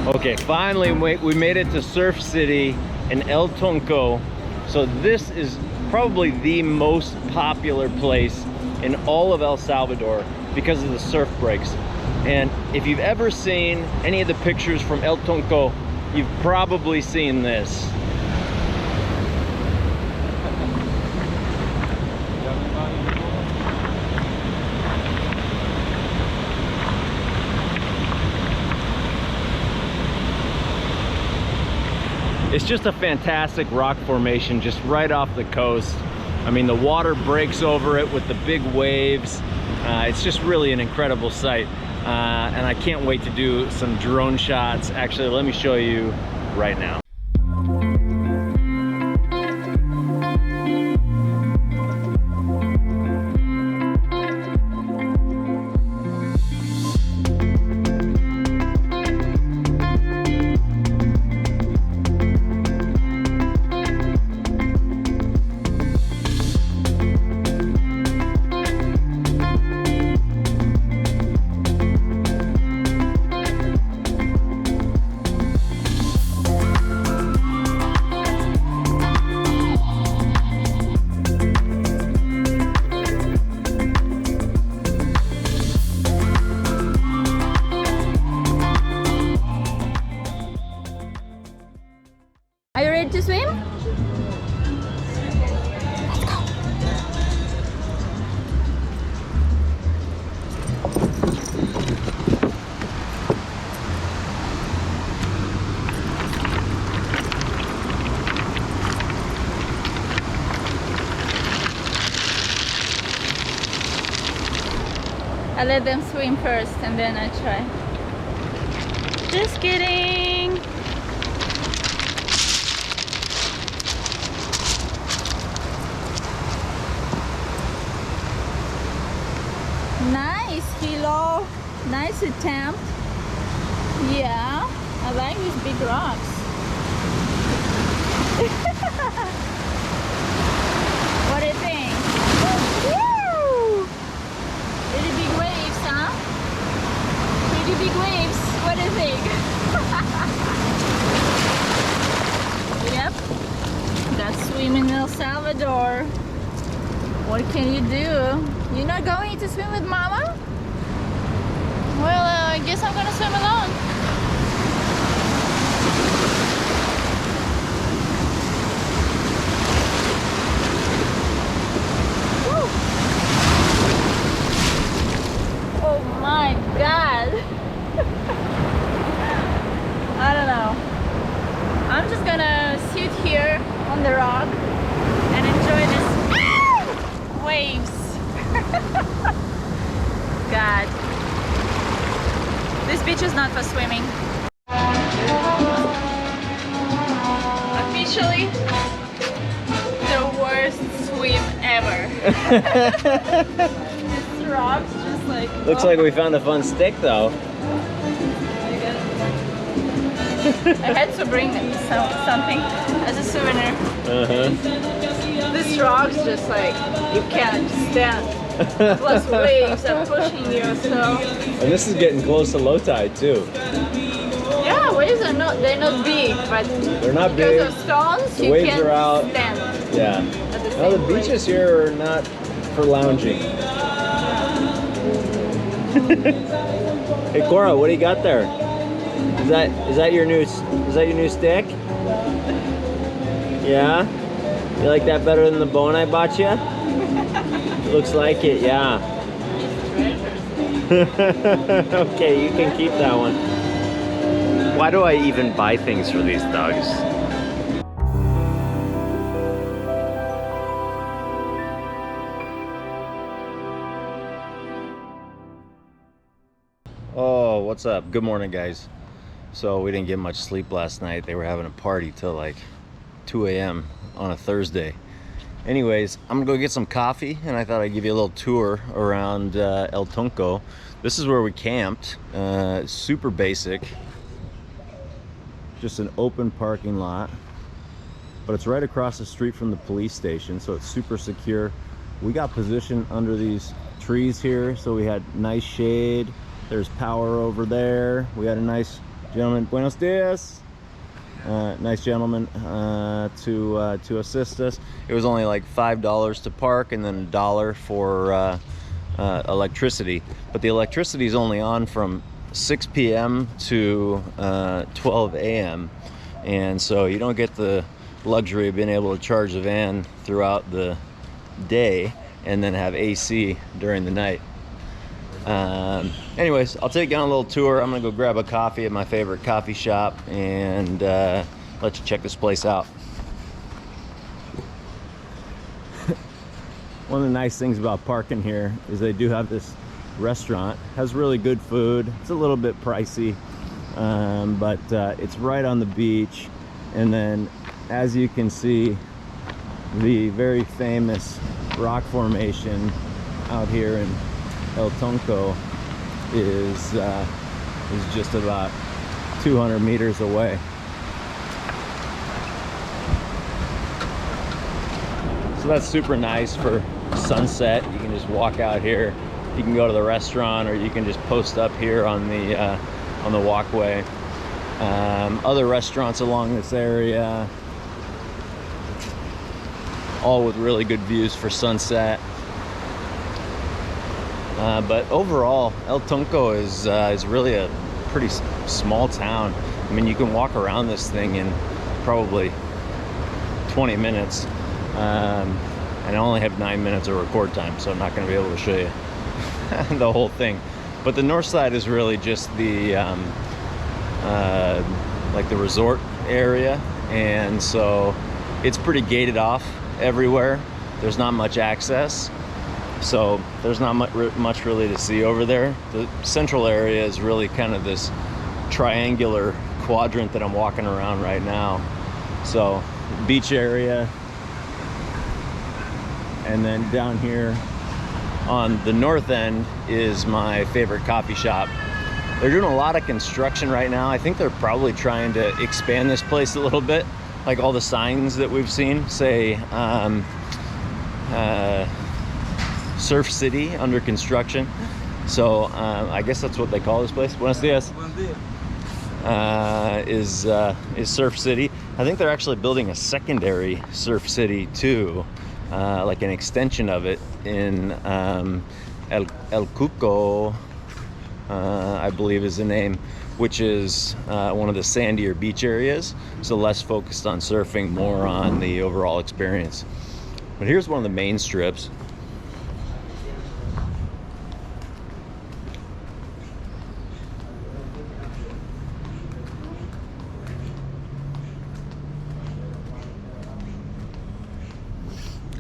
Okay, finally we made it to Surf City in El Tunco. So this is probably the most popular place in all of El Salvador because of the surf breaks. And if you've ever seen any of the pictures from El Tunco, you've probably seen this. It's just a fantastic rock formation just right off the coast. I mean, the water breaks over it with the big waves. It's just really an incredible sight. And I can't wait to do some drone shots. Actually, let me show you right now. Are you ready to swim? Let's go. I let them swim first and then I try. Just kidding. Nice, Hilo. Nice attempt. Yeah, I like these big rocks. What do you think? Woo! Pretty big waves, huh? Pretty big waves. What do you think? Yep, that's swimming in El Salvador. What can you do? You're not going to swim with Mama? Well, I guess I'm gonna swim alone. Woo. Oh my God. I don't know. I'm just gonna sit here on the rock and enjoy this waves. God, this beach is not for swimming. Officially, the worst swim ever. This rocks just like. Looks like we found a fun stick though. I had to bring something as a souvenir. This rock's just like you can't stand. Plus waves are pushing you, so. And this is getting close to low tide too. Yeah, waves are they're not big, but they're not because big. of stones, The you waves can't are out. stand. Yeah. Now the beaches here are not for lounging. Hey Cora, what do you got there? Is that your new stick? Yeah? You like that better than the bone I bought you? Looks like it, yeah. Okay, you can keep that one. Why do I even buy things for these dogs? Oh, what's up? Good morning, guys. So we didn't get much sleep last night. They were having a party till like 2 a.m. on a Thursday. Anyways, I'm gonna go get some coffee, and I thought I'd give you a little tour around El Tunco. This is where we camped. Super basic. Just an open parking lot. But it's right across the street from the police station, so it's super secure. We got positioned under these trees here, so we had nice shade. There's power over there. We had a nice Gentlemen, buenos dias. Nice gentleman to assist us. It was only like $5 to park and then $1 for electricity. But the electricity is only on from 6 p.m. to 12 a.m. And so you don't get the luxury of being able to charge the van throughout the day and then have AC during the night. Anyways, I'll take you on a little tour. I'm gonna go grab a coffee at my favorite coffee shop and let you check this place out. One of the nice things about parking here is they do have this restaurant. It has really good food. It's a little bit pricey, but it's right on the beach. And then, as you can see, the very famous rock formation out here in El Tunco is just about 200 meters away. So that's super nice for sunset. You can just walk out here. You can go to the restaurant, or you can just post up here on the walkway. Other restaurants along this area, all with really good views for sunset. But overall, El Tunco is really a pretty small town. I mean, you can walk around this thing in probably 20 minutes. And I only have 9 minutes of record time, so I'm not going to be able to show you the whole thing. But the north side is really just the like the resort area, and so it's pretty gated off everywhere. There's not much access, so there's not much really to see over there. The central area is really kind of this triangular quadrant that I'm walking around right now. So beach area, and then down here on the north end is my favorite coffee shop. They're doing a lot of construction right now. I think they're probably trying to expand this place a little bit. Like all the signs that we've seen say Surf City under construction. So I guess that's what they call this place. Buenos dias. Is Surf City. I think they're actually building a secondary Surf City too, like an extension of it in El Cuco, I believe is the name, which is one of the sandier beach areas, so less focused on surfing, more on the overall experience. But here's one of the main strips.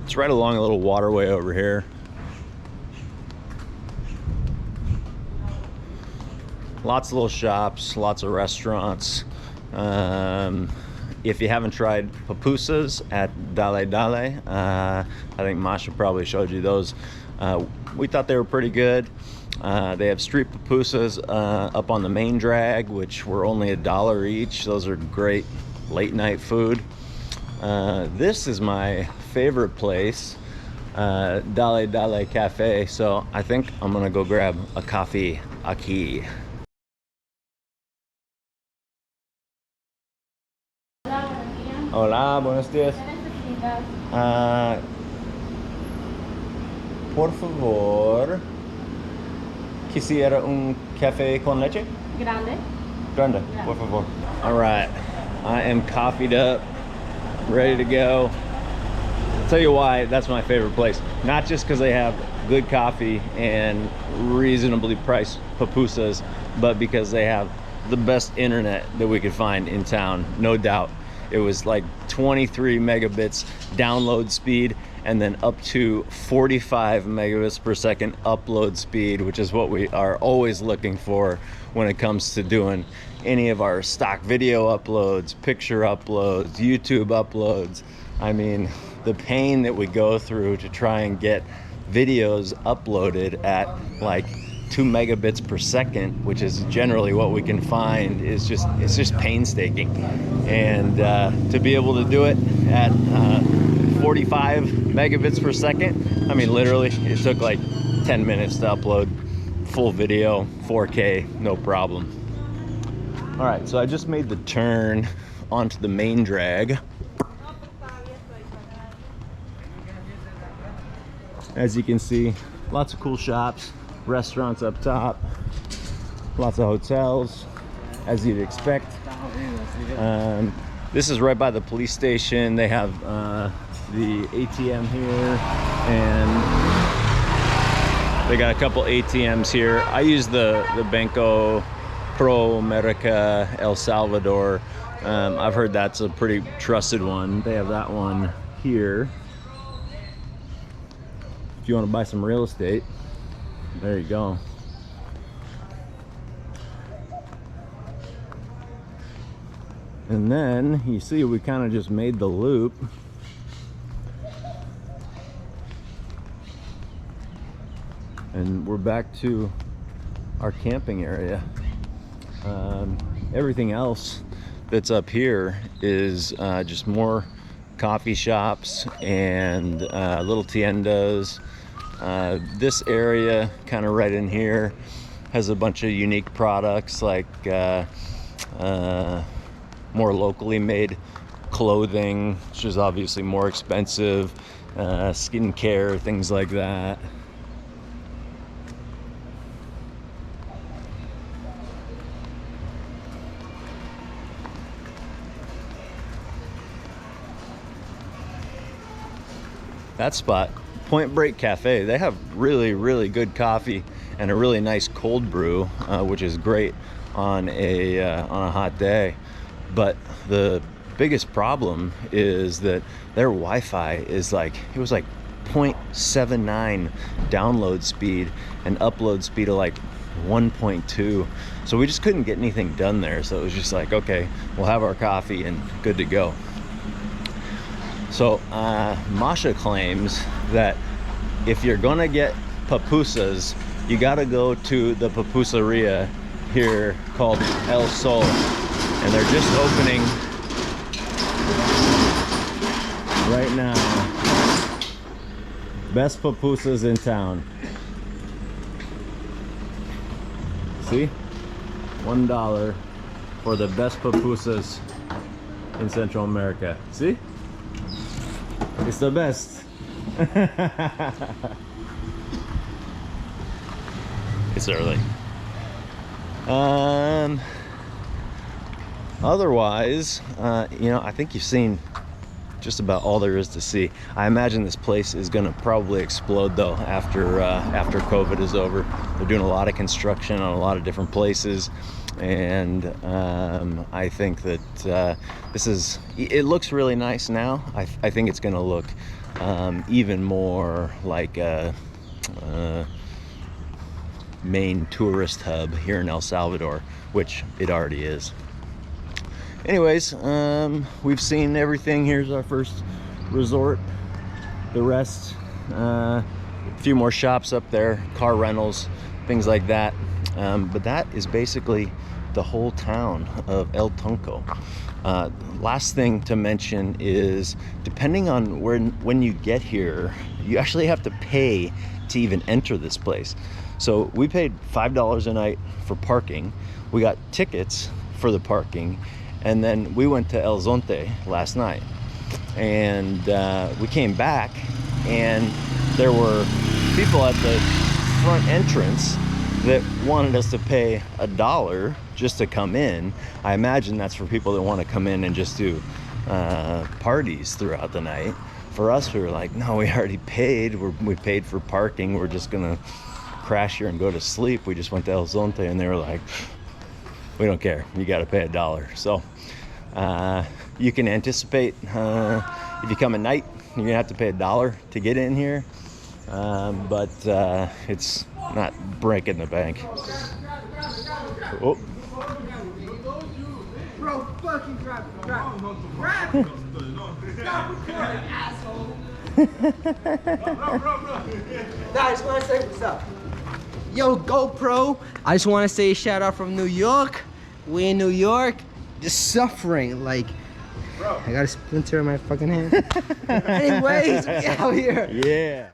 It's right along a little waterway over here. Lots of little shops, lots of restaurants. If you haven't tried pupusas at Dale Dale, I think Masha probably showed you those. We thought they were pretty good. They have street pupusas up on the main drag, which were only $1 each. Those are great late night food. This is my favorite place, Dale Dale Cafe. So I think I'm gonna go grab a coffee aquí. Hola, buenos días. Por favor, quisiera un café con leche? Grande. Grande, por favor. All right, I am coffeeed up, ready to go. I'll tell you why that's my favorite place. Not just because they have good coffee and reasonably priced pupusas, but because they have the best internet that we could find in town, no doubt. It was like 23 megabits download speed, and then up to 45 megabits per second upload speed, which is what we are always looking for when it comes to doing any of our stock video uploads, picture uploads, YouTube uploads. I mean, the pain that we go through to try and get videos uploaded at like 2 megabits per second, which is generally what we can find, is it's just painstaking. And to be able to do it at 45 megabits per second, I mean, literally it took like 10 minutes to upload full video, 4K, no problem. All right, so I just made the turn onto the main drag. As you can see, lots of cool shops, restaurants up top, lots of hotels, as you'd expect. This is right by the police station. They have the ATM here, and they got a couple ATMs here. I use the Banco Pro America El Salvador. I've heard that's a pretty trusted one. They have that one here. If you want to buy some real estate, there you go. And then you see we kind of just made the loop. And we're back to our camping area. Everything else that's up here is just more coffee shops and little tiendas. This area kind of right in here has a bunch of unique products like more locally made clothing, which is obviously more expensive, skincare, things like that. That spot, Point Break Cafe, they have really good coffee and a really nice cold brew, which is great on a hot day. But the biggest problem is that their Wi-Fi is like, it was like 0.79 download speed and upload speed of like 1.2. So we just couldn't get anything done there. So it was just like, okay, we'll have our coffee and good to go. So Masha claims that if you're gonna get pupusas, you gotta go to the pupusaria here called El Sol. And they're just opening right now. Best pupusas in town. See? $1 for the best pupusas in Central America. See? It's the best. It's early. Otherwise, you know, I think you've seen just about all there is to see. I imagine this place is going to probably explode though after COVID is over. They're doing a lot of construction on a lot of different places, and I think that it looks really nice now. I think it's going to look even more like a main tourist hub here in El Salvador, which it already is. Anyways, we've seen everything. Here's our first resort. The rest, a few more shops up there, car rentals, things like that. But that is basically the whole town of El Tunco. Last thing to mention is, depending on when you get here, you actually have to pay to even enter this place. So we paid $5 a night for parking. We got tickets for the parking. And then we went to El Zonte last night, and we came back, and there were people at the front entrance that wanted us to pay $1 just to come in. I imagine that's for people that want to come in and just do parties throughout the night. For us, we were like, no, we already paid. We paid for parking. We're just gonna crash here and go to sleep. We just went to El Zonte, and they were like, we don't care, you got to pay $1. So you can anticipate if you come at night, you're gonna have to pay $1 to get in here, but it's not breaking the bank. Oh. Bro, fucking drop it. Stop recording, asshole. I just want to say what's up. Yo, GoPro, I just want to say a shout out from New York. We in New York, just suffering. Like, bro, I got a splinter in my fucking hand. Anyways, we out here. Yeah.